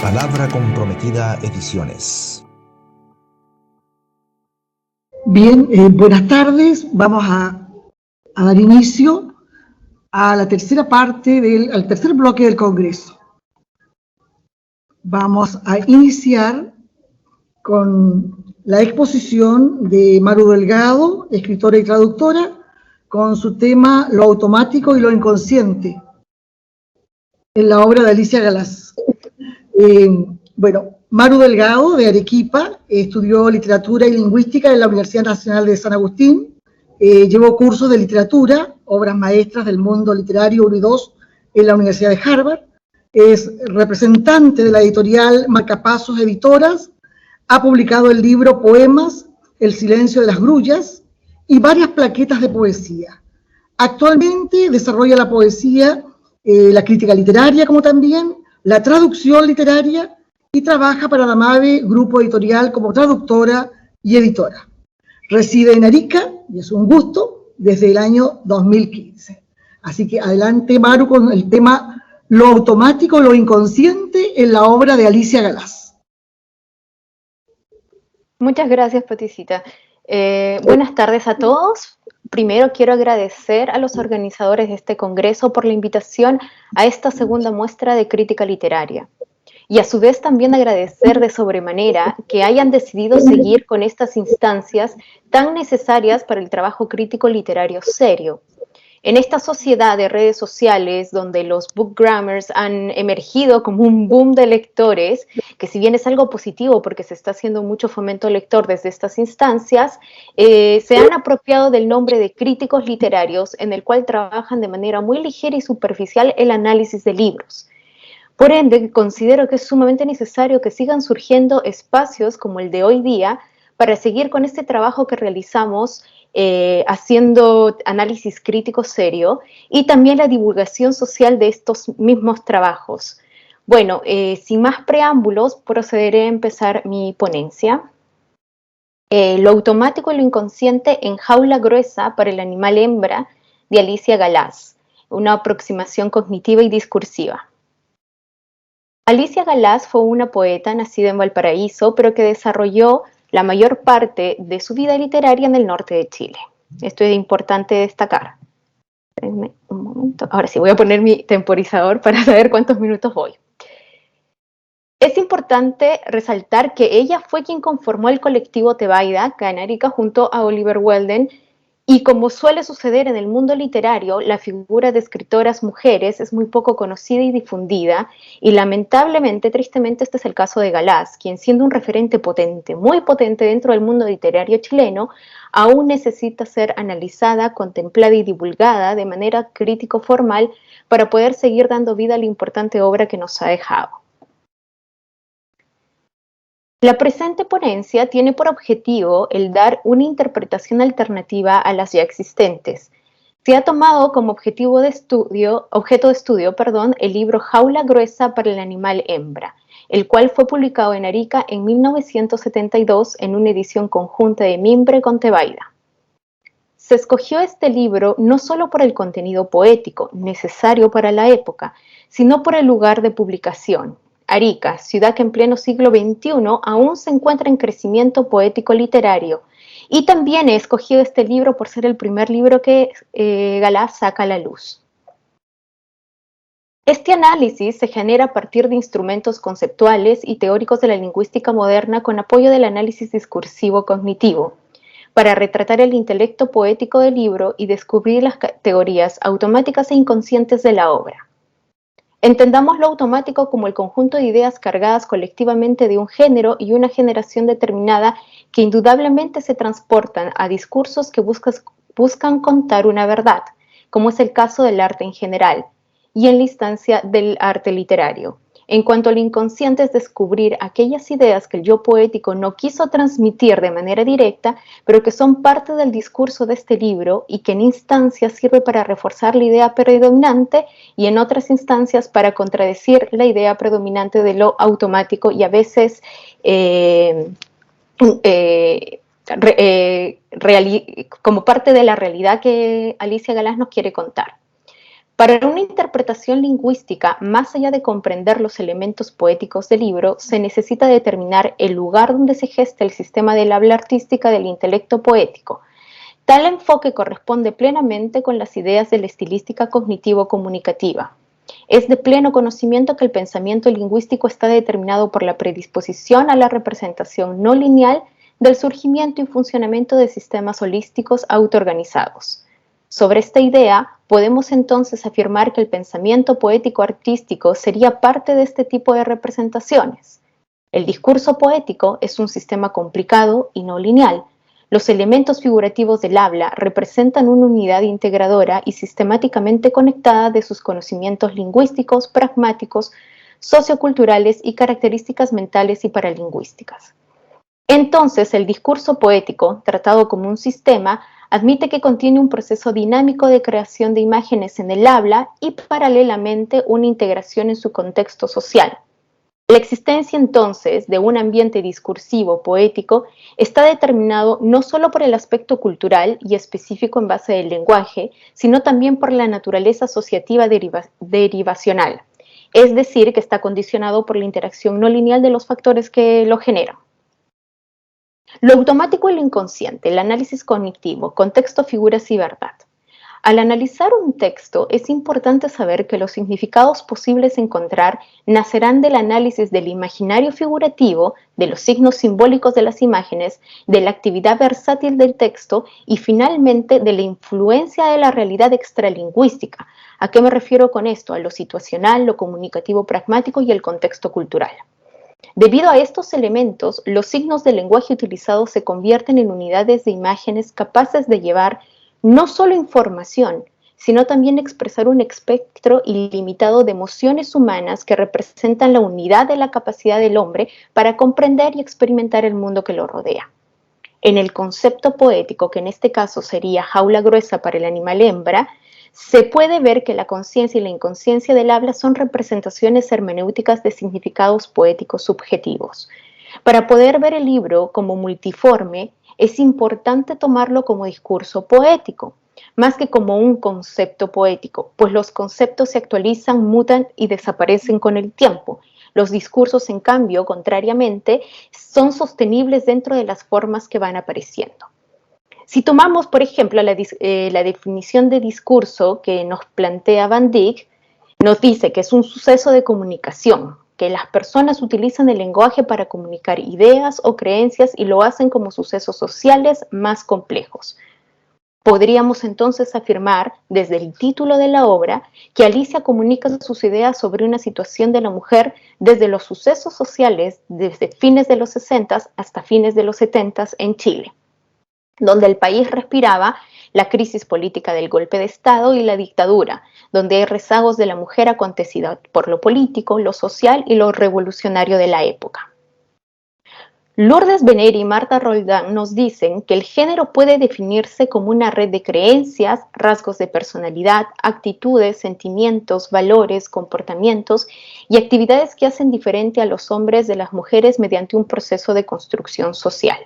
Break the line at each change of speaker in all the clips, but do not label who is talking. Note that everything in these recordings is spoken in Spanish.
Palabra Comprometida Ediciones.
Bien, buenas tardes. Vamos a dar inicio a la tercera parte al tercer bloque del Congreso. Vamos a iniciar con la exposición de Maru Delgado, escritora y traductora, con su tema Lo automático y lo inconsciente, en la obra de Alicia Galás. Maru Delgado, de Arequipa, estudió literatura y lingüística en la Universidad Nacional de San Agustín, llevó cursos de literatura, obras maestras del mundo literario 1 y 2 en la Universidad de Harvard, es representante de la editorial Marcapasos Editoras, ha publicado el libro Poemas, El silencio de las grullas y varias plaquetas de poesía. Actualmente desarrolla la poesía, la crítica literaria como también la traducción literaria y trabaja para la MAVE Grupo Editorial como traductora y editora. Reside en Arica, y es un gusto, desde el año 2015. Así que adelante, Maru, con el tema Lo automático, lo inconsciente en la obra de Alicia Galás.
Muchas gracias, Paticita. Buenas tardes a todos. Primero quiero agradecer a los organizadores de este congreso por la invitación a esta segunda muestra de crítica literaria. Y a su vez también agradecer de sobremanera que hayan decidido seguir con estas instancias tan necesarias para el trabajo crítico literario serio. En esta sociedad de redes sociales donde los bookgrammers han emergido como un boom de lectores, que si bien es algo positivo porque se está haciendo mucho fomento lector desde estas instancias, se han apropiado del nombre de críticos literarios en el cual trabajan de manera muy ligera y superficial el análisis de libros. Por ende, considero que es sumamente necesario que sigan surgiendo espacios como el de hoy día para seguir con este trabajo que realizamos haciendo análisis crítico serio y también la divulgación social de estos mismos trabajos. Bueno, sin más preámbulos, procederé a empezar mi ponencia. Lo automático y lo inconsciente en jaula gruesa para el animal hembra, de Alicia Galás, una aproximación cognitiva y discursiva. Alicia Galás fue una poeta nacida en Valparaíso, pero que desarrolló la mayor parte de su vida literaria en el norte de Chile. Esto es importante destacar. Espérenme un momento. Ahora sí, voy a poner mi temporizador para saber cuántos minutos voy. Es importante resaltar que ella fue quien conformó el colectivo Tebaida, acá en Arica, junto a Oliver Welden, y como suele suceder en el mundo literario, la figura de escritoras mujeres es muy poco conocida y difundida, y lamentablemente, tristemente, este es el caso de Galás, quien siendo un referente potente, muy potente dentro del mundo literario chileno, aún necesita ser analizada, contemplada y divulgada de manera crítico-formal para poder seguir dando vida a la importante obra que nos ha dejado. La presente ponencia tiene por objetivo el dar una interpretación alternativa a las ya existentes. Se ha tomado como objeto de estudio, el libro Jaula gruesa para el animal hembra, el cual fue publicado en Arica en 1972 en una edición conjunta de Mimbre con Tebaida. Se escogió este libro no solo por el contenido poético, necesario para la época, sino por el lugar de publicación. Arica, ciudad que en pleno siglo XXI aún se encuentra en crecimiento poético-literario. Y también he escogido este libro por ser el primer libro que Galás saca a la luz. Este análisis se genera a partir de instrumentos conceptuales y teóricos de la lingüística moderna con apoyo del análisis discursivo cognitivo, para retratar el intelecto poético del libro y descubrir las categorías automáticas e inconscientes de la obra. Entendamos lo automático como el conjunto de ideas cargadas colectivamente de un género y una generación determinada que indudablemente se transportan a discursos que buscan contar una verdad, como es el caso del arte en general, y en la instancia del arte literario. En cuanto al inconsciente es descubrir aquellas ideas que el yo poético no quiso transmitir de manera directa, pero que son parte del discurso de este libro y que en instancias sirve para reforzar la idea predominante y en otras instancias para contradecir la idea predominante de lo automático y a veces como parte de la realidad que Alicia Galás nos quiere contar. Para una interpretación lingüística, más allá de comprender los elementos poéticos del libro, se necesita determinar el lugar donde se gesta el sistema del habla artística del intelecto poético. Tal enfoque corresponde plenamente con las ideas de la estilística cognitivo-comunicativa. Es de pleno conocimiento que el pensamiento lingüístico está determinado por la predisposición a la representación no lineal del surgimiento y funcionamiento de sistemas holísticos autoorganizados. Sobre esta idea, podemos entonces afirmar que el pensamiento poético-artístico sería parte de este tipo de representaciones. El discurso poético es un sistema complicado y no lineal. Los elementos figurativos del habla representan una unidad integradora y sistemáticamente conectada de sus conocimientos lingüísticos, pragmáticos, socioculturales y características mentales y paralingüísticas. Entonces, el discurso poético, tratado como un sistema, admite que contiene un proceso dinámico de creación de imágenes en el habla y paralelamente una integración en su contexto social. La existencia entonces de un ambiente discursivo poético está determinado no solo por el aspecto cultural y específico en base del lenguaje, sino también por la naturaleza asociativa derivacional, es decir, que está condicionado por la interacción no lineal de los factores que lo generan. Lo automático y lo inconsciente, el análisis cognitivo, contexto, figuras y verdad. Al analizar un texto, es importante saber que los significados posibles a encontrar nacerán del análisis del imaginario figurativo, de los signos simbólicos de las imágenes, de la actividad versátil del texto y finalmente de la influencia de la realidad extralingüística. ¿A qué me refiero con esto? A lo situacional, lo comunicativo pragmático y el contexto cultural. Debido a estos elementos, los signos del lenguaje utilizados se convierten en unidades de imágenes capaces de llevar no solo información, sino también expresar un espectro ilimitado de emociones humanas que representan la unidad de la capacidad del hombre para comprender y experimentar el mundo que lo rodea. En el concepto poético, que en este caso sería jaula gruesa para el animal hembra, se puede ver que la conciencia y la inconsciencia del habla son representaciones hermenéuticas de significados poéticos subjetivos. Para poder ver el libro como multiforme, es importante tomarlo como discurso poético, más que como un concepto poético, pues los conceptos se actualizan, mutan y desaparecen con el tiempo. Los discursos, en cambio, contrariamente, son sostenibles dentro de las formas que van apareciendo. Si tomamos, por ejemplo, la definición de discurso que nos plantea Van Dijk, nos dice que es un suceso de comunicación, que las personas utilizan el lenguaje para comunicar ideas o creencias y lo hacen como sucesos sociales más complejos. Podríamos entonces afirmar, desde el título de la obra, que Alicia comunica sus ideas sobre una situación de la mujer desde los sucesos sociales desde fines de los 60 hasta fines de los 70 en Chile, donde el país respiraba la crisis política del golpe de Estado y la dictadura, donde hay rezagos de la mujer acontecida por lo político, lo social y lo revolucionario de la época. Lourdes Beneri y Marta Roldán nos dicen que el género puede definirse como una red de creencias, rasgos de personalidad, actitudes, sentimientos, valores, comportamientos y actividades que hacen diferente a los hombres de las mujeres mediante un proceso de construcción social.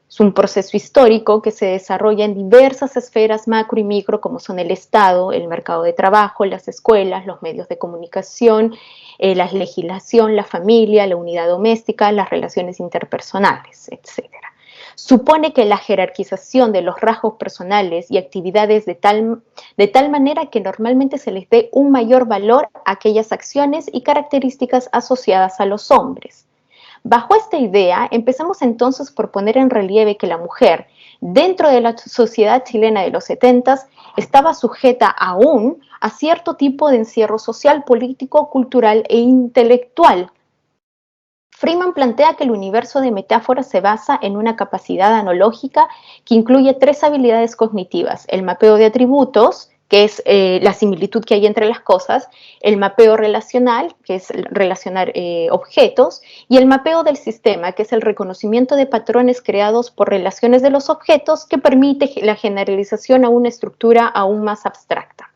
Es un proceso histórico que se desarrolla en diversas esferas macro y micro, como son el Estado, el mercado de trabajo, las escuelas, los medios de comunicación, la legislación, la familia, la unidad doméstica, las relaciones interpersonales, etc. Supone que la jerarquización de los rasgos personales y actividades de tal manera que normalmente se les dé un mayor valor a aquellas acciones y características asociadas a los hombres. Bajo esta idea, empezamos entonces por poner en relieve que la mujer, dentro de la sociedad chilena de los 70, estaba sujeta aún a cierto tipo de encierro social, político, cultural e intelectual. Freeman plantea que el universo de metáforas se basa en una capacidad analógica que incluye 3 habilidades cognitivas: el mapeo de atributos, que es la similitud que hay entre las cosas, el mapeo relacional, que es relacionar objetos, y el mapeo del sistema, que es el reconocimiento de patrones creados por relaciones de los objetos, que permite la generalización a una estructura aún más abstracta.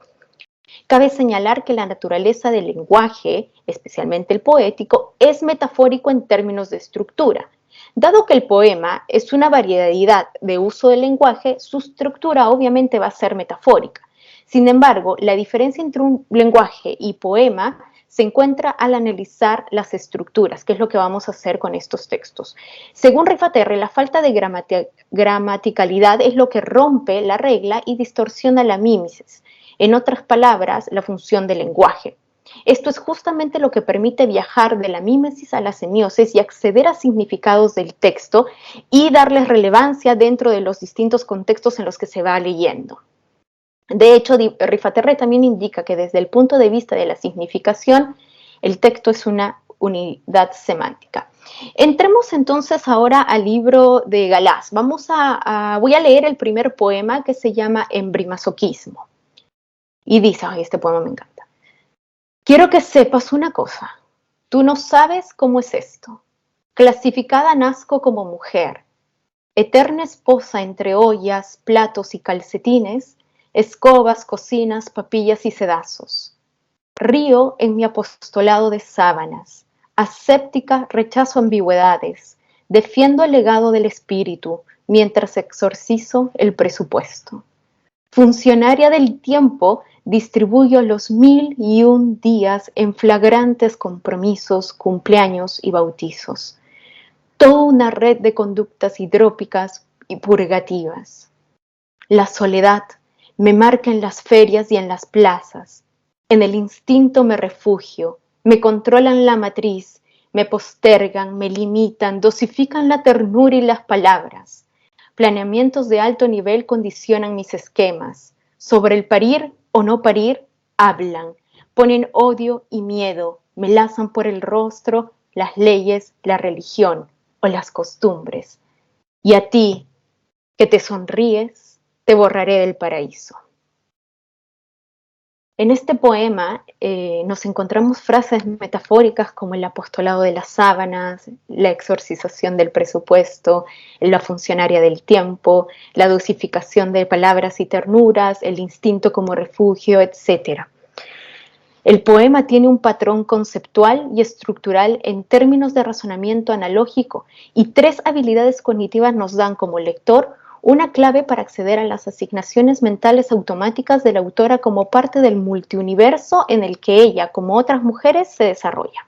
Cabe señalar que la naturaleza del lenguaje, especialmente el poético, es metafórico en términos de estructura. Dado que el poema es una variedad de uso del lenguaje, su estructura obviamente va a ser metafórica. Sin embargo, la diferencia entre un lenguaje y poema se encuentra al analizar las estructuras, que es lo que vamos a hacer con estos textos. Según Rifaterre, la falta de gramaticalidad es lo que rompe la regla y distorsiona la mímesis. En otras palabras, la función del lenguaje. Esto es justamente lo que permite viajar de la mímesis a la semiosis y acceder a significados del texto y darles relevancia dentro de los distintos contextos en los que se va leyendo. De hecho, Rifaterre también indica que desde el punto de vista de la significación, el texto es una unidad semántica. Entremos entonces ahora al libro de Galás. Voy a leer el primer poema que se llama Embrimasoquismo. Y dice, ay, este poema me encanta. Quiero que sepas una cosa. Tú no sabes cómo es esto. Clasificada nazco como mujer, eterna esposa entre ollas, platos y calcetines, escobas, cocinas, papillas y sedazos. Río en mi apostolado de sábanas, aséptica rechazo ambigüedades, defiendo el legado del espíritu, mientras exorcizo el presupuesto. Funcionaria del tiempo, distribuyo los 1001 días en flagrantes compromisos, cumpleaños y bautizos. Toda una red de conductas hidrópicas y purgativas. La soledad me marca en las ferias y en las plazas. En el instinto me refugio, me controlan la matriz, me postergan, me limitan, dosifican la ternura y las palabras. Planeamientos de alto nivel condicionan mis esquemas. Sobre el parir o no parir, hablan. Ponen odio y miedo, me lazan por el rostro las leyes, la religión o las costumbres. Y a ti, que te sonríes, te borraré del paraíso. En este poema nos encontramos frases metafóricas como el apostolado de las sábanas, la exorcización del presupuesto, la funcionaria del tiempo, la dosificación de palabras y ternuras, el instinto como refugio, etc. El poema tiene un patrón conceptual y estructural en términos de razonamiento analógico y 3 habilidades cognitivas nos dan como lector una clave para acceder a las asignaciones mentales automáticas de la autora como parte del multiuniverso en el que ella, como otras mujeres, se desarrolla.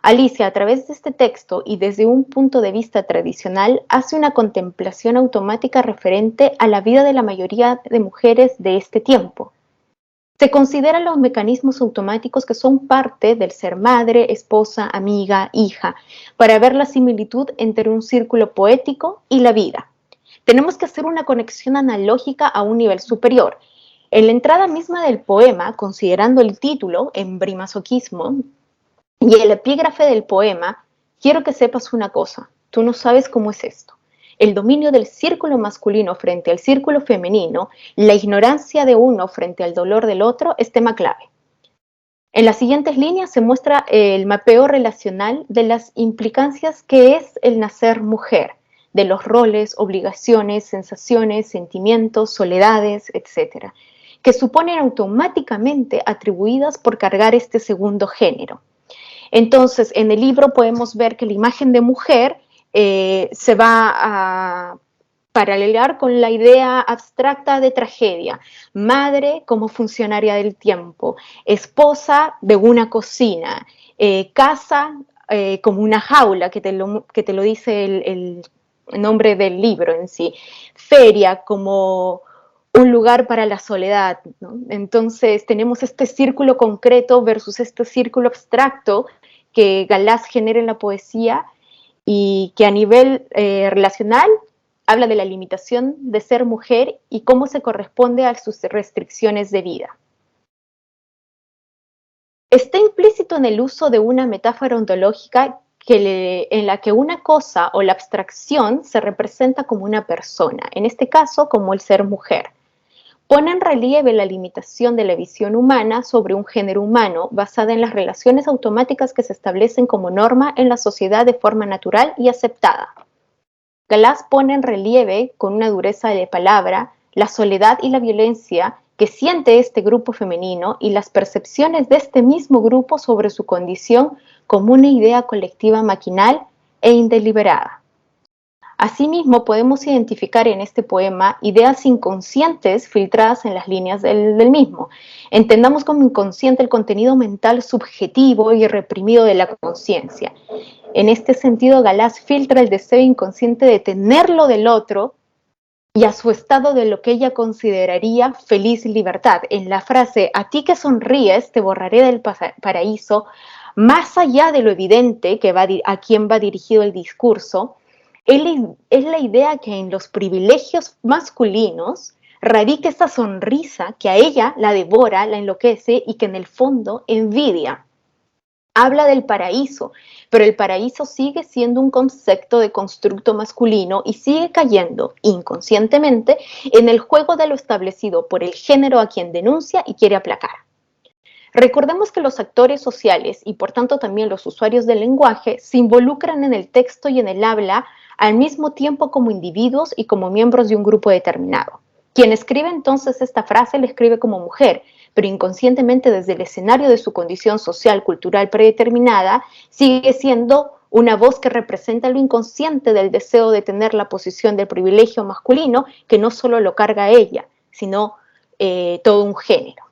Alicia, a través de este texto y desde un punto de vista tradicional, hace una contemplación automática referente a la vida de la mayoría de mujeres de este tiempo. Se consideran los mecanismos automáticos que son parte del ser madre, esposa, amiga, hija, para ver la similitud entre un círculo poético y la vida. Tenemos que hacer una conexión analógica a un nivel superior. En la entrada misma del poema, considerando el título, Embrimasoquismo, y el epígrafe del poema, quiero que sepas una cosa, tú no sabes cómo es esto. El dominio del círculo masculino frente al círculo femenino, la ignorancia de uno frente al dolor del otro es tema clave. En las siguientes líneas se muestra el mapeo relacional de las implicancias que es el nacer mujer, de los roles, obligaciones, sensaciones, sentimientos, soledades, etc., que suponen automáticamente atribuidas por cargar este segundo género. Entonces, en el libro podemos ver que la imagen de mujer se va a paralelar con la idea abstracta de tragedia. Madre como funcionaria del tiempo, esposa de una cocina, casa como una jaula, que te lo dice el nombre del libro en sí, feria como un lugar para la soledad, ¿no? Entonces tenemos este círculo concreto versus este círculo abstracto que Galás genera en la poesía y que a nivel relacional habla de la limitación de ser mujer y cómo se corresponde a sus restricciones de vida. Está implícito en el uso de una metáfora ontológica en la que una cosa o la abstracción se representa como una persona, en este caso como el ser mujer. Pone en relieve la limitación de la visión humana sobre un género humano basada en las relaciones automáticas que se establecen como norma en la sociedad de forma natural y aceptada. Galás pone en relieve, con una dureza de palabra, la soledad y la violencia que siente este grupo femenino y las percepciones de este mismo grupo sobre su condición como una idea colectiva maquinal e indeliberada. Asimismo, podemos identificar en este poema ideas inconscientes filtradas en las líneas del mismo. Entendamos como inconsciente el contenido mental subjetivo y reprimido de la conciencia. En este sentido, Galás filtra el deseo inconsciente de tenerlo del otro y a su estado de lo que ella consideraría feliz libertad. En la frase, a ti que sonríes, te borraré del paraíso, más allá de lo evidente que a quien va dirigido el discurso, es la idea que en los privilegios masculinos radica esa sonrisa que a ella la devora, la enloquece y que en el fondo envidia. Habla del paraíso, pero el paraíso sigue siendo un concepto de constructo masculino y sigue cayendo inconscientemente en el juego de lo establecido por el género a quien denuncia y quiere aplacar. Recordemos que los actores sociales y por tanto también los usuarios del lenguaje se involucran en el texto y en el habla al mismo tiempo como individuos y como miembros de un grupo determinado. Quien escribe entonces esta frase la escribe como mujer, pero inconscientemente desde el escenario de su condición social, cultural predeterminada, sigue siendo una voz que representa lo inconsciente del deseo de tener la posición del privilegio masculino, que no solo lo carga a ella, sino todo un género.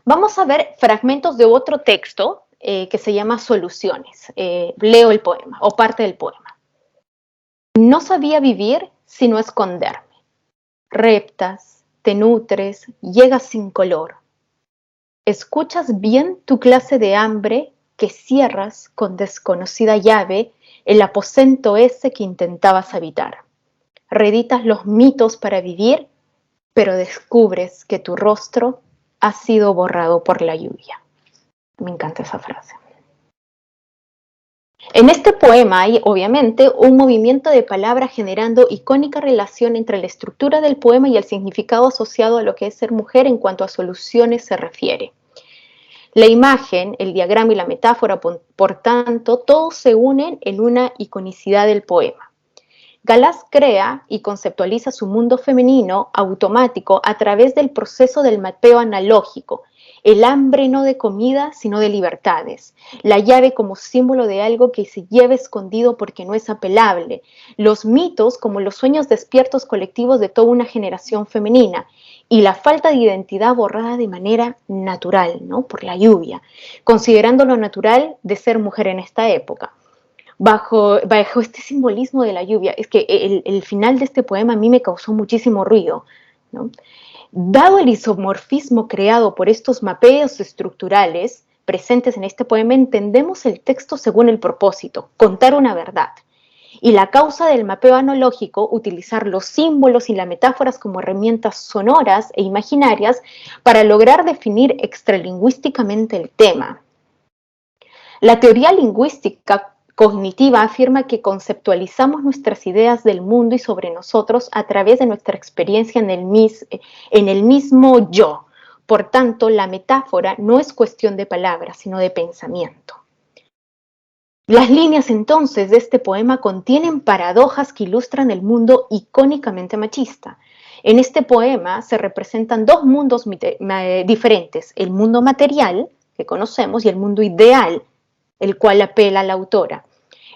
Vamos a ver fragmentos de otro texto que se llama Soluciones. Leo el poema, o parte del poema. No sabía vivir sino esconderme. Reptas, te nutres, llegas sin color. Escuchas bien tu clase de hambre que cierras con desconocida llave el aposento ese que intentabas habitar. Reeditas los mitos para vivir, pero descubres que tu rostro ha sido borrado por la lluvia. Me encanta esa frase. En este poema hay, obviamente, un movimiento de palabras generando icónica relación entre la estructura del poema y el significado asociado a lo que es ser mujer en cuanto a soluciones se refiere. La imagen, el diagrama y la metáfora, por tanto, todos se unen en una iconicidad del poema. Galás crea y conceptualiza su mundo femenino automático a través del proceso del mapeo analógico, el hambre no de comida, sino de libertades, la llave como símbolo de algo que se lleva escondido porque no es apelable, los mitos como los sueños despiertos colectivos de toda una generación femenina, y la falta de identidad borrada de manera natural, ¿no? Por la lluvia, considerando lo natural de ser mujer en esta época. Bajo este simbolismo de la lluvia, es que el final de este poema a mí me causó muchísimo ruido, ¿no? Dado el isomorfismo creado por estos mapeos estructurales presentes en este poema, entendemos el texto según el propósito, contar una verdad. Y la causa del mapeo analógico, utilizar los símbolos y las metáforas como herramientas sonoras e imaginarias para lograr definir extralingüísticamente el tema. La teoría lingüística cognitiva afirma que conceptualizamos nuestras ideas del mundo y sobre nosotros a través de nuestra experiencia en el mismo yo. Por tanto, la metáfora no es cuestión de palabras, sino de pensamiento. Las líneas entonces de este poema contienen paradojas que ilustran el mundo icónicamente machista. En este poema se representan dos mundos diferentes, el mundo material, que conocemos, y el mundo ideal, el cual apela a la autora.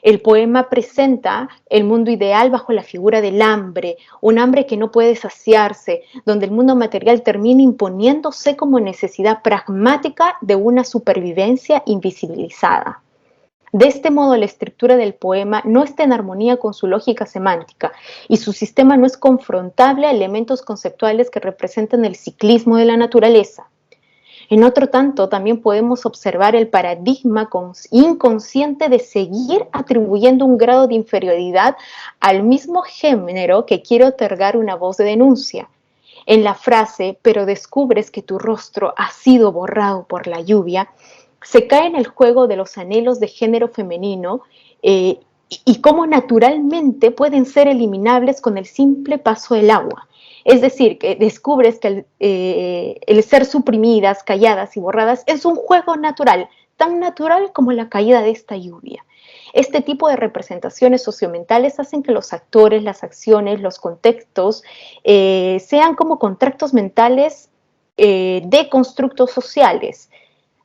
El poema presenta el mundo ideal bajo la figura del hambre, un hambre que no puede saciarse, donde el mundo material termina imponiéndose como necesidad pragmática de una supervivencia invisibilizada. De este modo, la estructura del poema no está en armonía con su lógica semántica y su sistema no es confrontable a elementos conceptuales que representan el ciclismo de la naturaleza. En otro tanto, también podemos observar el paradigma inconsciente de seguir atribuyendo un grado de inferioridad al mismo género que quiere otorgar una voz de denuncia. En la frase, pero descubres que tu rostro ha sido borrado por la lluvia, se cae en el juego de los anhelos de género femenino y cómo naturalmente pueden ser eliminables con el simple paso del agua. Es decir, que descubres que el ser suprimidas, calladas y borradas es un juego natural, tan natural como la caída de esta lluvia. Este tipo de representaciones sociomentales hacen que los actores, las acciones, los contextos sean como contratos mentales de constructos sociales.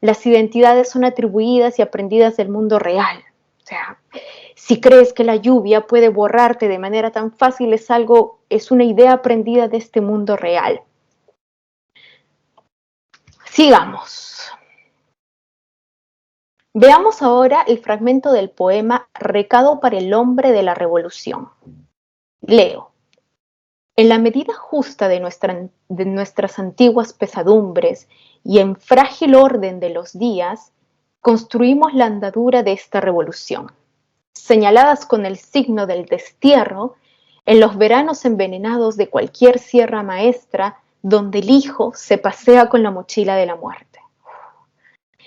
Las identidades son atribuidas y aprendidas del mundo real. O sea, Si crees que la lluvia puede borrarte de manera tan fácil, es una idea aprendida de este mundo real. Sigamos. Veamos ahora el fragmento del poema Recado para el hombre de la revolución. Leo. En la medida justa de nuestras antiguas pesadumbres y en frágil orden de los días, construimos la andadura de esta revolución. Señaladas con el signo del destierro, en los veranos envenenados de cualquier sierra maestra, donde el hijo se pasea con la mochila de la muerte.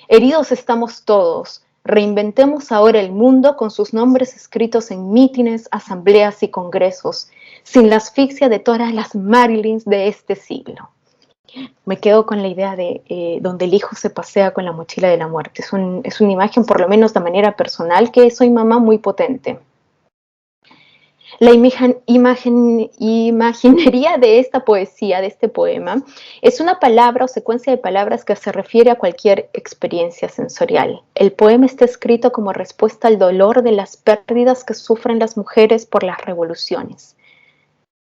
Heridos estamos todos, reinventemos ahora el mundo con sus nombres escritos en mítines, asambleas y congresos, sin la asfixia de todas las Marilyns de este siglo. Me quedo con la idea de donde el hijo se pasea con la mochila de la muerte. Es una imagen, por lo menos de manera personal, que soy mamá, muy potente. La imaginería de esta poesía, de este poema, es una palabra o secuencia de palabras que se refiere a cualquier experiencia sensorial. El poema está escrito como respuesta al dolor de las pérdidas que sufren las mujeres por las revoluciones.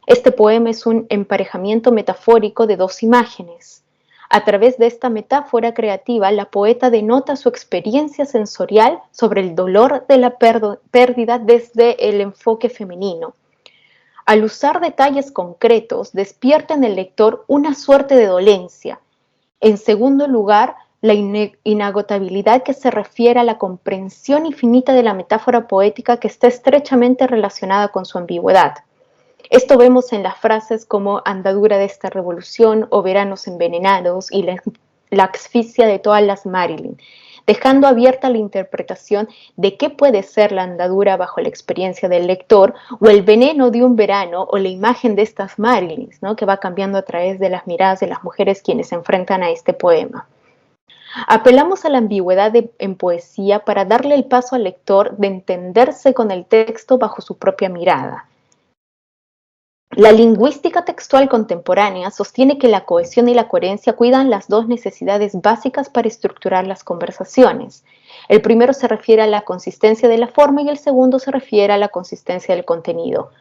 Este poema es un emparejamiento metafórico de dos imágenes. A través de esta metáfora creativa, la poeta denota su experiencia sensorial sobre el dolor de la pérdida desde el enfoque femenino. Al usar detalles concretos, despierta en el lector una suerte de dolencia. En segundo lugar, la inagotabilidad que se refiere a la comprensión infinita de la metáfora poética que está estrechamente relacionada con su ambigüedad. Esto vemos en las frases como andadura de esta revolución o veranos envenenados y la asfixia de todas las Marilyn, dejando abierta la interpretación de qué puede ser la andadura bajo la experiencia del lector o el veneno de un verano o la imagen de estas Marilyns, ¿no? Que va cambiando a través de las miradas de las mujeres quienes se enfrentan a este poema. Apelamos a la ambigüedad en poesía para darle el paso al lector de entenderse con el texto bajo su propia mirada. La lingüística textual contemporánea sostiene que la cohesión y la coherencia cuidan las dos necesidades básicas para estructurar las conversaciones. El primero se refiere a la consistencia de la forma y el segundo se refiere a la consistencia del contenido.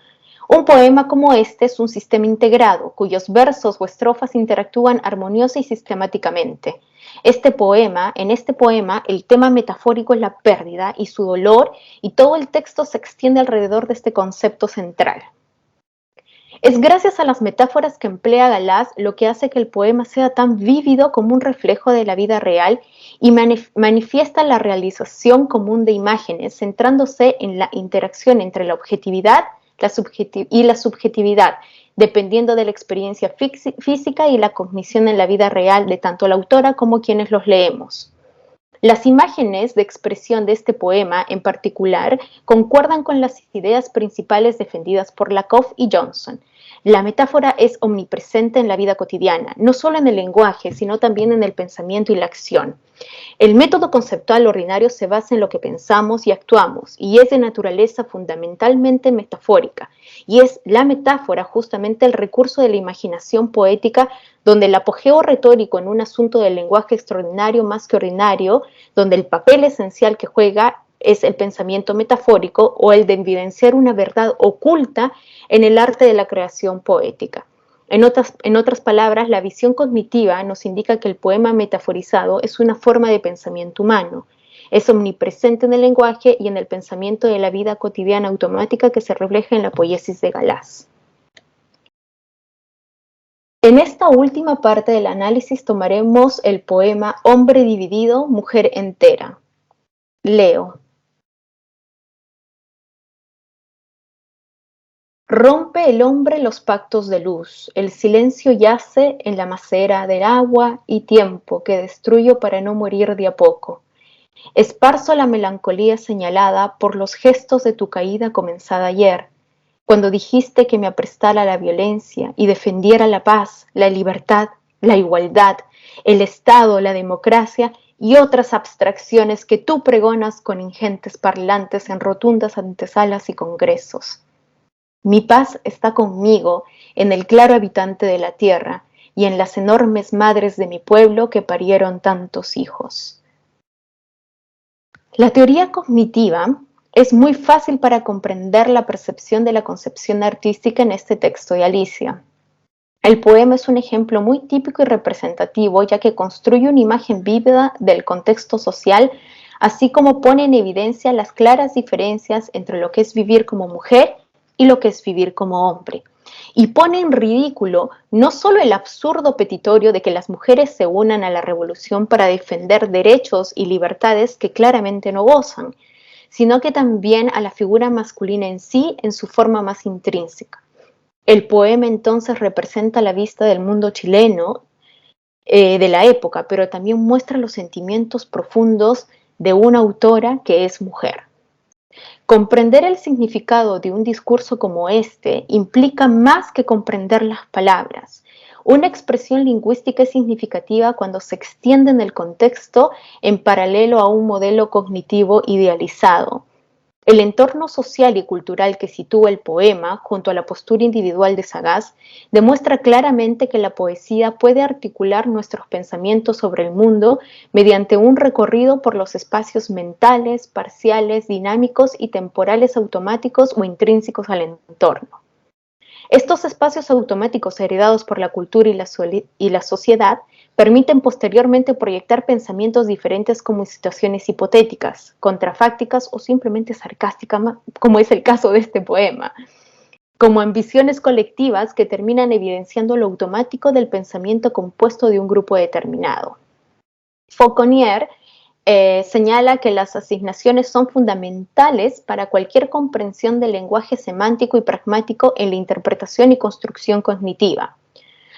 Un poema como este es un sistema integrado, cuyos versos o estrofas interactúan armoniosa y sistemáticamente. En este poema, el tema metafórico es la pérdida y su dolor, y todo el texto se extiende alrededor de este concepto central. Es gracias a las metáforas que emplea Galás lo que hace que el poema sea tan vívido como un reflejo de la vida real y manifiesta la realización común de imágenes, centrándose en la interacción entre la objetividad y la subjetividad, dependiendo de la experiencia física y la cognición en la vida real de tanto la autora como quienes los leemos. Las imágenes de expresión de este poema, en particular, concuerdan con las ideas principales defendidas por Lakoff y Johnson. La metáfora es omnipresente en la vida cotidiana, no solo en el lenguaje, sino también en el pensamiento y la acción. El método conceptual ordinario se basa en lo que pensamos y actuamos, y es de naturaleza fundamentalmente metafórica, y es la metáfora justamente el recurso de la imaginación poética, donde el apogeo retórico en un asunto del lenguaje extraordinario más que ordinario, donde el papel esencial que juega es el pensamiento metafórico o el de evidenciar una verdad oculta en el arte de la creación poética. En otras palabras, la visión cognitiva nos indica que el poema metaforizado es una forma de pensamiento humano. Es omnipresente en el lenguaje y en el pensamiento de la vida cotidiana automática que se refleja en la poiesis de Galás. En esta última parte del análisis tomaremos el poema Hombre dividido, mujer entera. Leo. Rompe el hombre los pactos de luz, el silencio yace en la macera del agua y tiempo que destruyo para no morir de a poco. Esparzo la melancolía señalada por los gestos de tu caída comenzada ayer, cuando dijiste que me aprestara a la violencia y defendiera la paz, la libertad, la igualdad, el Estado, la democracia y otras abstracciones que tú pregonas con ingentes parlantes en rotundas antesalas y congresos. Mi paz está conmigo en el claro habitante de la tierra y en las enormes madres de mi pueblo que parieron tantos hijos. La teoría cognitiva Es muy fácil para comprender la percepción de la concepción artística en este texto de Alicia. El poema es un ejemplo muy típico y representativo, ya que construye una imagen vívida del contexto social, así como pone en evidencia las claras diferencias entre lo que es vivir como mujer y lo que es vivir como hombre. Y pone en ridículo no solo el absurdo petitorio de que las mujeres se unan a la revolución para defender derechos y libertades que claramente no gozan, sino que también a la figura masculina en sí en su forma más intrínseca. El poema entonces representa la vista del mundo chileno de la época, pero también muestra los sentimientos profundos de una autora que es mujer. Comprender el significado de un discurso como este implica más que comprender las palabras. Una expresión lingüística es significativa cuando se extiende en el contexto en paralelo a un modelo cognitivo idealizado. El entorno social y cultural que sitúa el poema, junto a la postura individual de Sagaz, demuestra claramente que la poesía puede articular nuestros pensamientos sobre el mundo mediante un recorrido por los espacios mentales, parciales, dinámicos y temporales automáticos o intrínsecos al entorno. Estos espacios automáticos heredados por la cultura y la sociedad permiten posteriormente proyectar pensamientos diferentes como situaciones hipotéticas, contrafácticas o simplemente sarcásticas, como es el caso de este poema, como ambiciones colectivas que terminan evidenciando lo automático del pensamiento compuesto de un grupo determinado. Fauconnier señala que las asignaciones son fundamentales para cualquier comprensión del lenguaje semántico y pragmático en la interpretación y construcción cognitiva.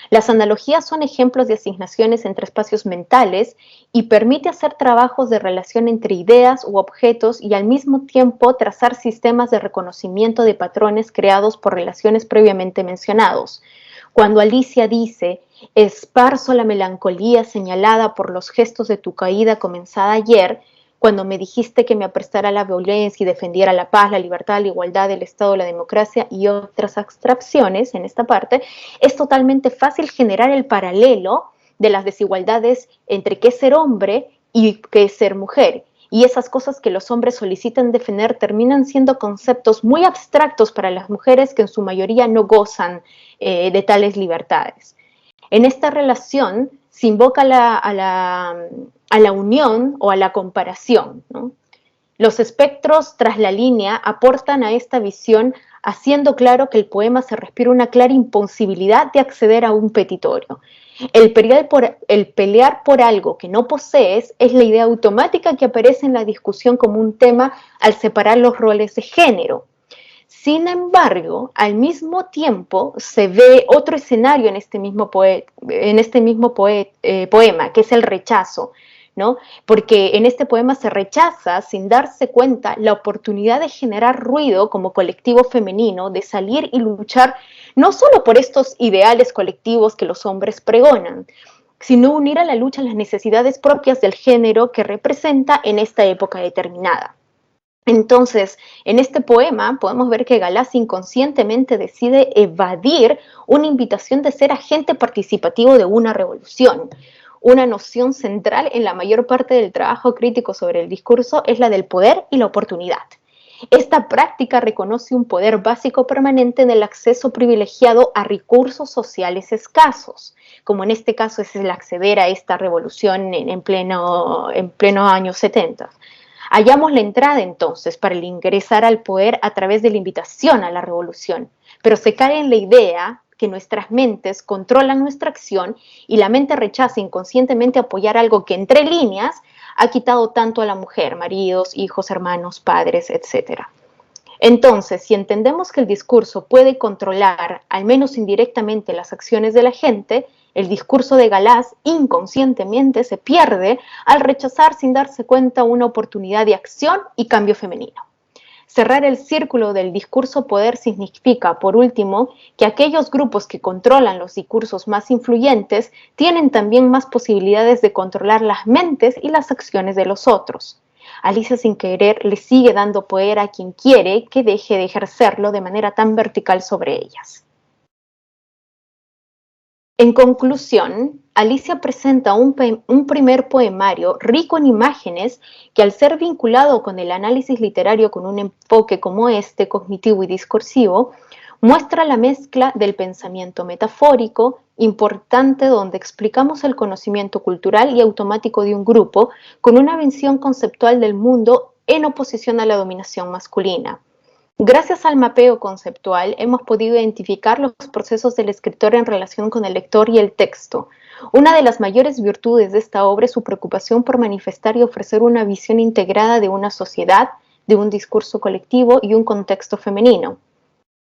Las analogías son ejemplos de asignaciones entre espacios mentales y permite hacer trabajos de relación entre ideas u objetos y al mismo tiempo trazar sistemas de reconocimiento de patrones creados por relaciones previamente mencionados. Cuando Alicia dice, esparzo la melancolía señalada por los gestos de tu caída comenzada ayer, cuando me dijiste que me aprestara a la violencia y defendiera la paz, la libertad, la igualdad, el Estado, la democracia y otras abstracciones en esta parte, es totalmente fácil generar el paralelo de las desigualdades entre qué es ser hombre y qué es ser mujer. Y esas cosas que los hombres solicitan defender terminan siendo conceptos muy abstractos para las mujeres que en su mayoría no gozan de tales libertades. En esta relación se invoca a la unión o a la comparación, ¿no? Los espectros tras la línea aportan a esta visión, haciendo claro que el poema se respira una clara imposibilidad de acceder a un petitorio. El pelear por algo que no posees es la idea automática que aparece en la discusión como un tema al separar los roles de género. Sin embargo, al mismo tiempo se ve otro escenario en este mismo poema, que es el rechazo, ¿no? Porque en este poema se rechaza, sin darse cuenta, la oportunidad de generar ruido como colectivo femenino, de salir y luchar no solo por estos ideales colectivos que los hombres pregonan, sino unir a la lucha las necesidades propias del género que representa en esta época determinada. Entonces, en este poema podemos ver que Galás inconscientemente decide evadir una invitación de ser agente participativo de una revolución. Una noción central en la mayor parte del trabajo crítico sobre el discurso es la del poder y la oportunidad. Esta práctica reconoce un poder básico permanente en el acceso privilegiado a recursos sociales escasos, como en este caso es el acceder a esta revolución en pleno años 70. Hallamos la entrada entonces para el ingresar al poder a través de la invitación a la revolución, pero se cae en la idea que nuestras mentes controlan nuestra acción y la mente rechaza inconscientemente apoyar algo que entre líneas ha quitado tanto a la mujer, maridos, hijos, hermanos, padres, etc. Entonces, si entendemos que el discurso puede controlar, al menos indirectamente, las acciones de la gente, el discurso de Galás inconscientemente se pierde al rechazar sin darse cuenta una oportunidad de acción y cambio femenino. Cerrar el círculo del discurso poder significa, por último, que aquellos grupos que controlan los discursos más influyentes tienen también más posibilidades de controlar las mentes y las acciones de los otros. Alicia, sin querer, le sigue dando poder a quien quiere que deje de ejercerlo de manera tan vertical sobre ellas. En conclusión, Alicia presenta un primer poemario rico en imágenes que, al ser vinculado con el análisis literario con un enfoque como este, cognitivo y discursivo, muestra la mezcla del pensamiento metafórico, importante, donde explicamos el conocimiento cultural y automático de un grupo con una visión conceptual del mundo en oposición a la dominación masculina. Gracias al mapeo conceptual hemos podido identificar los procesos del escritor en relación con el lector y el texto. Una de las mayores virtudes de esta obra es su preocupación por manifestar y ofrecer una visión integrada de una sociedad, de un discurso colectivo y un contexto femenino.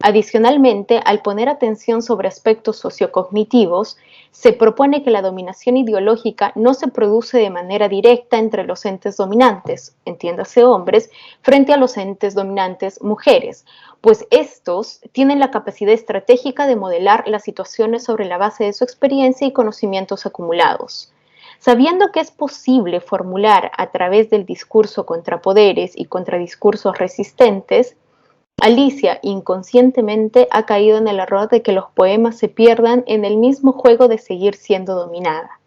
Adicionalmente, al poner atención sobre aspectos sociocognitivos, se propone que la dominación ideológica no se produce de manera directa entre los entes dominantes, entiéndase hombres, frente a los entes dominantes mujeres, pues estos tienen la capacidad estratégica de modelar las situaciones sobre la base de su experiencia y conocimientos acumulados. Sabiendo que es posible formular a través del discurso contrapoderes y contradiscursos resistentes, Alicia inconscientemente ha caído en el error de que los poemas se pierdan en el mismo juego de seguir siendo dominada.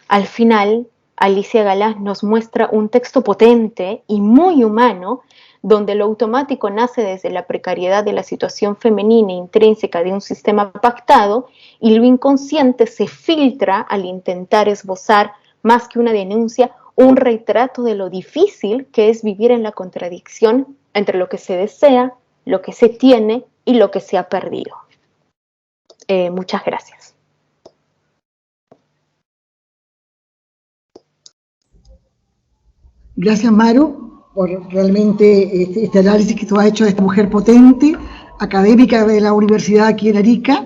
Al final, Alicia Galás nos muestra un texto potente y muy humano, donde lo automático nace desde la precariedad de la situación femenina intrínseca de un sistema pactado y lo inconsciente se filtra al intentar esbozar, más que una denuncia, un retrato de lo difícil que es vivir en la contradicción entre lo que se desea, lo que se tiene y lo que se ha perdido. Muchas gracias.
Gracias, Maru, por realmente este análisis que tú has hecho de esta mujer potente, académica de la universidad aquí en Arica.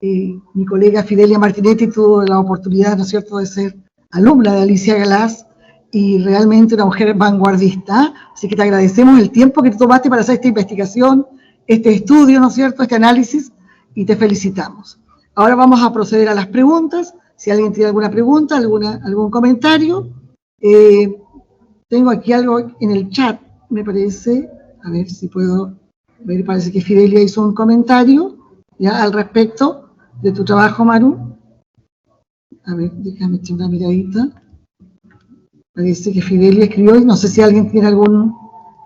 Mi colega Fidelia Martinetti tuvo la oportunidad, ¿no es cierto?, de ser alumna de Alicia Galás, y realmente una mujer vanguardista, así que te agradecemos el tiempo que te tomaste para hacer esta investigación, este estudio, ¿no es cierto?, este análisis, y te felicitamos. Ahora vamos a proceder a las preguntas. Si alguien tiene alguna pregunta, algún comentario. Tengo aquí algo en el chat, me parece, a ver si puedo ver, parece que Fidelia hizo un comentario ya al respecto de tu trabajo, Maru. A ver, déjame echar una miradita. Parece que Fidelia escribió, y no sé si alguien tiene algún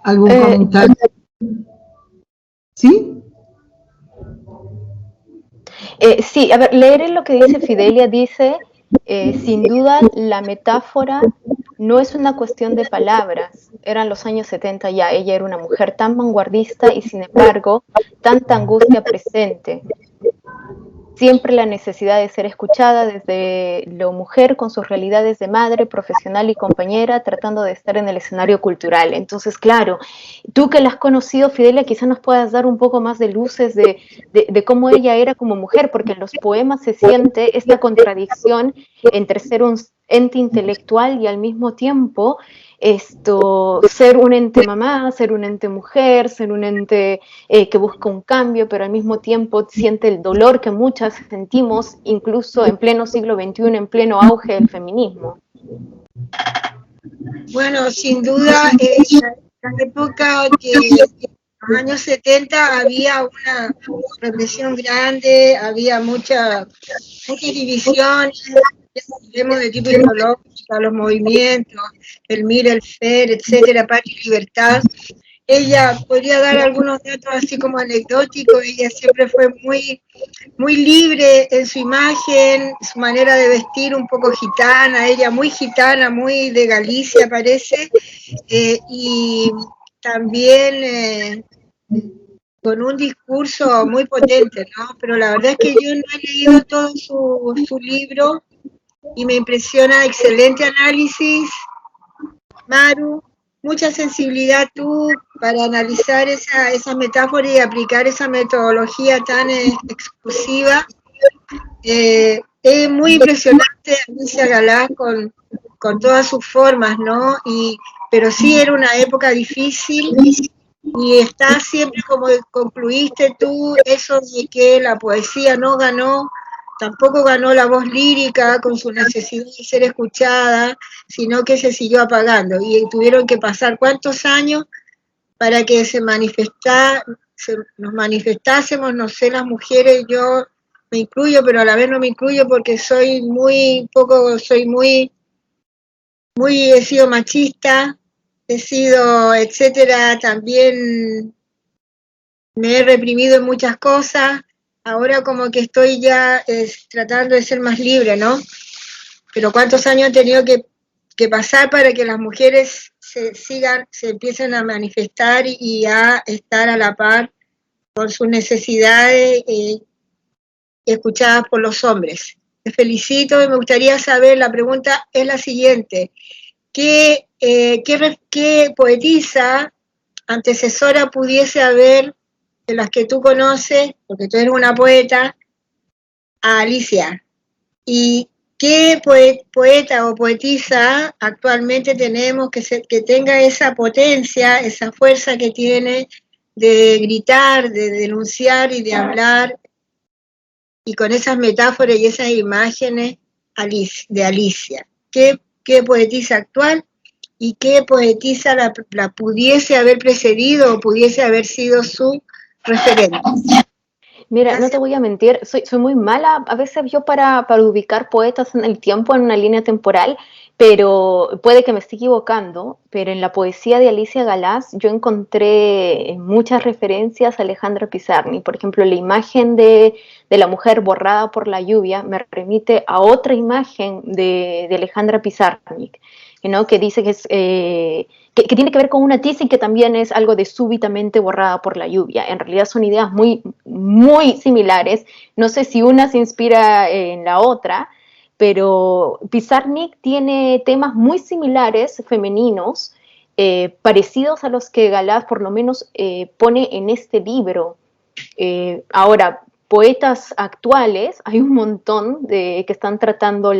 comentario. ¿Sí?
Sí, a ver, leer lo que dice Fidelia. Dice, sin duda la metáfora no es una cuestión de palabras. Eran los años 70 ya, ella era una mujer tan vanguardista y sin embargo tanta angustia presente. Siempre la necesidad de ser escuchada desde lo mujer con sus realidades de madre, profesional y compañera, tratando de estar en el escenario cultural. Entonces, claro, tú que la has conocido, Fidelia, quizás nos puedas dar un poco más de luces de cómo ella era como mujer, porque en los poemas se siente esta contradicción entre ser un ente intelectual y al mismo tiempo ser un ente mamá, ser un ente mujer, ser un ente que busca un cambio, pero al mismo tiempo siente el dolor que muchas sentimos, incluso en pleno siglo XXI, en pleno auge del feminismo.
Bueno, sin duda, en la época que en los años 70 había una represión grande, había muchas divisiones, de tipo ideológico, los movimientos, el MIR, el FER, etcétera, Patria y Libertad. Ella podría dar algunos datos así como anecdóticos. Ella siempre fue muy libre en su imagen, su manera de vestir un poco gitana, ella muy gitana, muy de Galicia parece, y también con un discurso muy potente, ¿no? Pero la verdad es que yo no he leído todo su libro y me impresiona. Excelente análisis, Maru. Mucha sensibilidad tú para analizar esa metáfora y aplicar esa metodología tan exclusiva. Es muy impresionante Alicia Galás con todas sus formas, ¿no? Pero sí era una época difícil y está siempre, como concluiste tú, eso de que la poesía no ganó, tampoco ganó la voz lírica con su necesidad de ser escuchada, sino que se siguió apagando. Y tuvieron que pasar ¿cuántos años para que nos manifestásemos, no sé, las mujeres? Yo me incluyo, pero a la vez no me incluyo porque soy muy he sido machista, he sido, etcétera, también me he reprimido en muchas cosas, ahora como que estoy ya tratando de ser más libre, ¿no? Pero cuántos años han tenido que pasar para que las mujeres se empiecen a manifestar y a estar a la par con sus necesidades escuchadas por los hombres. Te felicito y me gustaría saber, la pregunta es la siguiente, ¿qué poetisa antecesora pudiese haber de las que tú conoces, porque tú eres una poeta, a Alicia? ¿Y qué poeta o poetisa actualmente tenemos que tenga esa potencia, esa fuerza que tiene de gritar, de denunciar y de hablar, y con esas metáforas y esas imágenes de Alicia? ¿Qué poetisa actual y qué poetisa la pudiese haber precedido o pudiese haber sido su referente?
Mira,
Gracias.
no te voy a mentir, soy muy mala a veces yo para ubicar poetas en el tiempo, en una línea temporal, pero puede que me esté equivocando, pero en la poesía de Alicia Galás yo encontré muchas referencias a Alejandra Pizarnik. Por ejemplo, la imagen de la mujer borrada por la lluvia me remite a otra imagen de Alejandra Pizarnik, ¿no? Que dice que es... que tiene que ver con una tiza y que también es algo de súbitamente borrada por la lluvia. En realidad son ideas muy, muy similares. No sé si una se inspira en la otra, pero Pizarnik tiene temas muy similares, femeninos, parecidos a los que Galás por lo menos pone en este libro. Ahora, poetas actuales, hay un montón que están tratando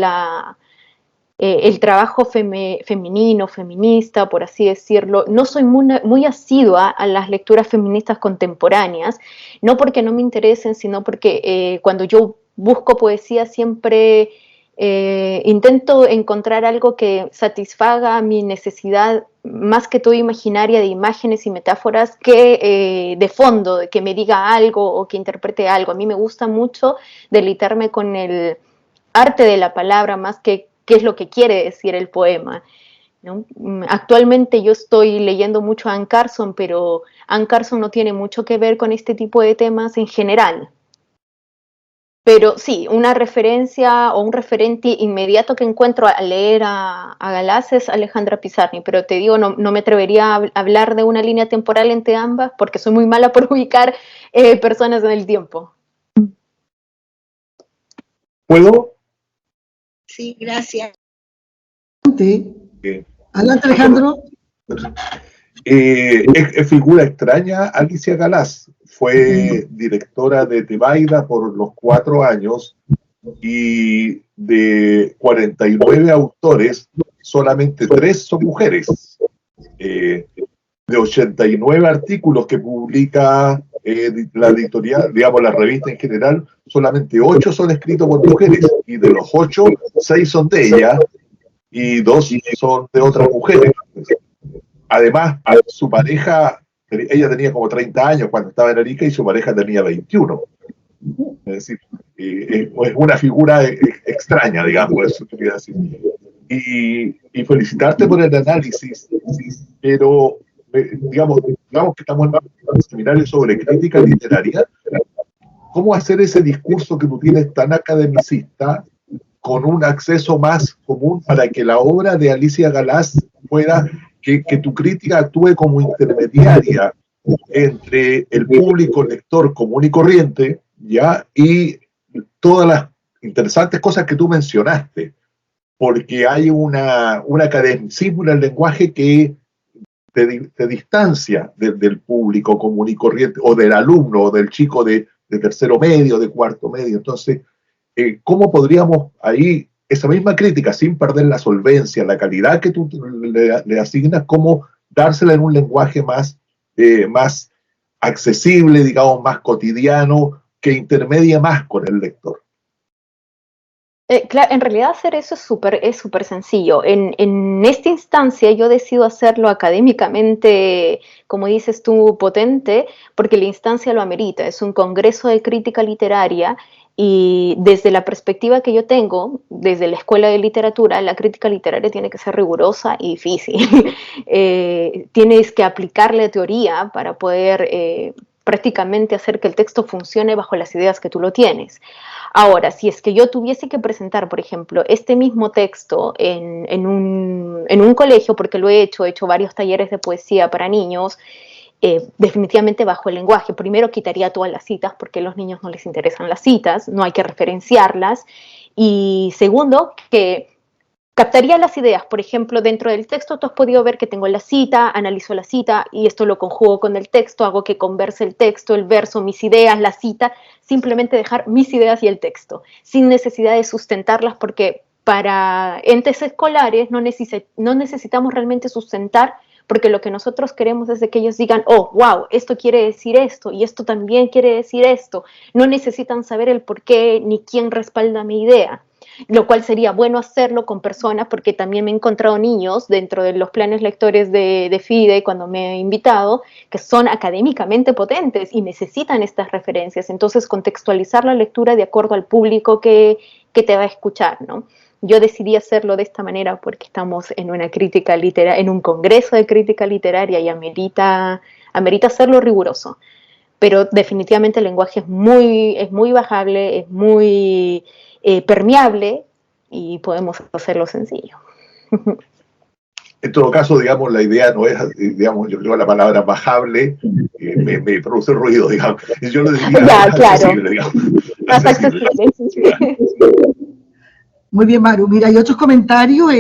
el trabajo femenino, feminista, por así decirlo. No soy muy asidua a las lecturas feministas contemporáneas, no porque no me interesen, sino porque cuando yo busco poesía siempre intento encontrar algo que satisfaga mi necesidad más que todo imaginaria de imágenes y metáforas que de fondo, de que me diga algo o que interprete algo. A mí me gusta mucho deleitarme con el arte de la palabra más que qué es lo que quiere decir el poema, ¿no? Actualmente yo estoy leyendo mucho a Anne Carson, pero Anne Carson no tiene mucho que ver con este tipo de temas en general. Pero sí, una referencia o un referente inmediato que encuentro al leer a Galás es Alejandra Pizarnik, pero te digo, no me atrevería a hablar de una línea temporal entre ambas porque soy muy mala por ubicar personas en el tiempo.
¿Puedo?
Sí, gracias.
Adelante, Alejandro.
Es figura extraña Alicia Galás. Fue directora de Tebaida por los 4 años y de 49 autores, solamente 3 son mujeres. De 89 artículos que publica la editorial, digamos la revista en general, solamente 8 son escritos por mujeres y de los 8, 6 son de ella y 2 son de otras mujeres. Además, su pareja, ella tenía como 30 años cuando estaba en Arica y su pareja tenía 21. Es decir, es una figura extraña, digamos, eso quería decir. Y felicitarte por el análisis, pero digamos que estamos en un seminario sobre crítica literaria. ¿Cómo hacer ese discurso que tú tienes tan academicista con un acceso más común para que la obra de Alicia Galás pueda, que tu crítica actúe como intermediaria entre el público lector común y corriente, ¿ya? Y todas las interesantes cosas que tú mencionaste, porque hay un academicismo en el lenguaje que te distancia del público común y corriente, o del alumno, o del chico de tercero medio, de cuarto medio. Entonces, ¿cómo podríamos ahí, esa misma crítica, sin perder la solvencia, la calidad que tú le asignas, cómo dársela en un lenguaje más accesible, digamos, más cotidiano, que intermedia más con el lector?
Claro, en realidad hacer eso es súper sencillo. En esta instancia yo decido hacerlo académicamente, como dices tú, potente, porque la instancia lo amerita. Es un congreso de crítica literaria y desde la perspectiva que yo tengo, desde la escuela de literatura, la crítica literaria tiene que ser rigurosa y difícil. Tienes que aplicarle teoría para poder prácticamente hacer que el texto funcione bajo las ideas que tú lo tienes. Ahora, si es que yo tuviese que presentar, por ejemplo, este mismo texto en un colegio, porque lo he hecho varios talleres de poesía para niños, definitivamente bajo el lenguaje. Primero quitaría todas las citas, porque a los niños no les interesan las citas, no hay que referenciarlas. Y segundo, que captaría las ideas. Por ejemplo, dentro del texto tú has podido ver que tengo la cita, analizo la cita y esto lo conjugo con el texto, hago que converse el texto, el verso, mis ideas, la cita, simplemente dejar mis ideas y el texto, sin necesidad de sustentarlas, porque para entes escolares no necesitamos realmente sustentar, porque lo que nosotros queremos es de que ellos digan, oh, wow, esto quiere decir esto y esto también quiere decir esto. No necesitan saber el por qué ni quién respalda mi idea, lo cual sería bueno hacerlo con personas, porque también me he encontrado niños dentro de los planes lectores de FIDE cuando me he invitado, que son académicamente potentes y necesitan estas referencias. Entonces, contextualizar la lectura de acuerdo al público que te va a escuchar, ¿no? Yo decidí hacerlo de esta manera porque estamos en una crítica literaria, en un congreso de crítica literaria y amerita hacerlo riguroso. Pero definitivamente el lenguaje es muy bajable, es muy permeable y podemos hacerlo sencillo.
En todo caso, digamos, la idea no es, digamos, yo creo que la palabra bajable me produce ruido, digamos. Yo lo diría
ya,
más
claro.
accesible, digamos.
Más accesible.
Muy bien, Maru. Mira, hay otros comentarios.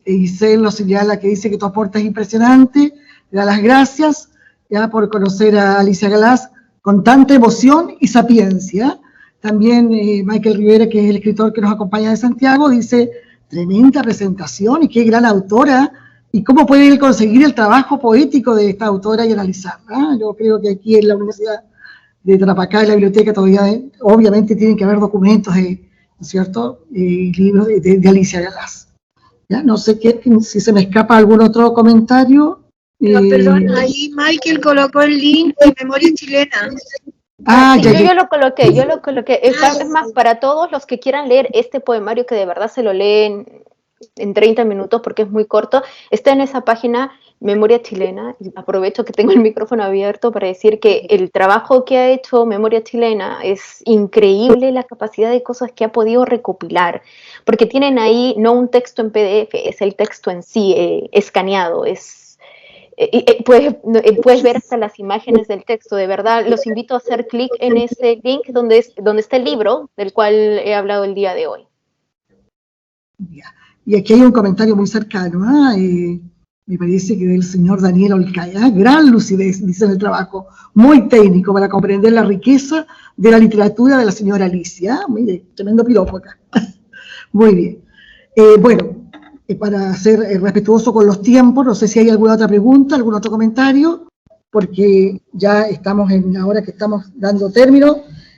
Isel lo señala, que dice que tu aporte es impresionante. Le da las gracias ya por conocer a Alicia Galaz con tanta emoción y sapiencia. También Michael Rivera, que es el escritor que nos acompaña de Santiago, dice, tremenda presentación y qué gran autora. ¿Y cómo puede él conseguir el trabajo poético de esta autora y analizarla? Yo creo que aquí en la Universidad de Tarapacá, en la biblioteca, todavía obviamente tienen que haber documentos de, ¿no es cierto?, libros de Alicia Galaz. ¿Ya? No sé si se me escapa algún otro comentario.
No, perdón, ahí Michael colocó el link de Memoria Chilena.
Sí, yo lo coloqué. Es más, para todos los que quieran leer este poemario, que de verdad se lo leen en 30 minutos porque es muy corto, está en esa página Memoria Chilena. Y aprovecho que tengo el micrófono abierto para decir que el trabajo que ha hecho Memoria Chilena es increíble, la capacidad de cosas que ha podido recopilar, porque tienen ahí no un texto en PDF, es el texto en sí, escaneado, puedes ver hasta las imágenes del texto. De verdad, los invito a hacer clic en ese link donde está el libro del cual he hablado el día de hoy.
Y aquí hay un comentario muy cercano, me parece que del señor Daniel Olcaya, gran lucidez, dice en el trabajo, muy técnico para comprender la riqueza de la literatura de la señora Alicia. Mire, tremendo piropo acá. Muy bien. Bueno, para ser respetuoso con los tiempos, no sé si hay alguna otra pregunta, algún otro comentario, porque ya estamos ahora que estamos dando término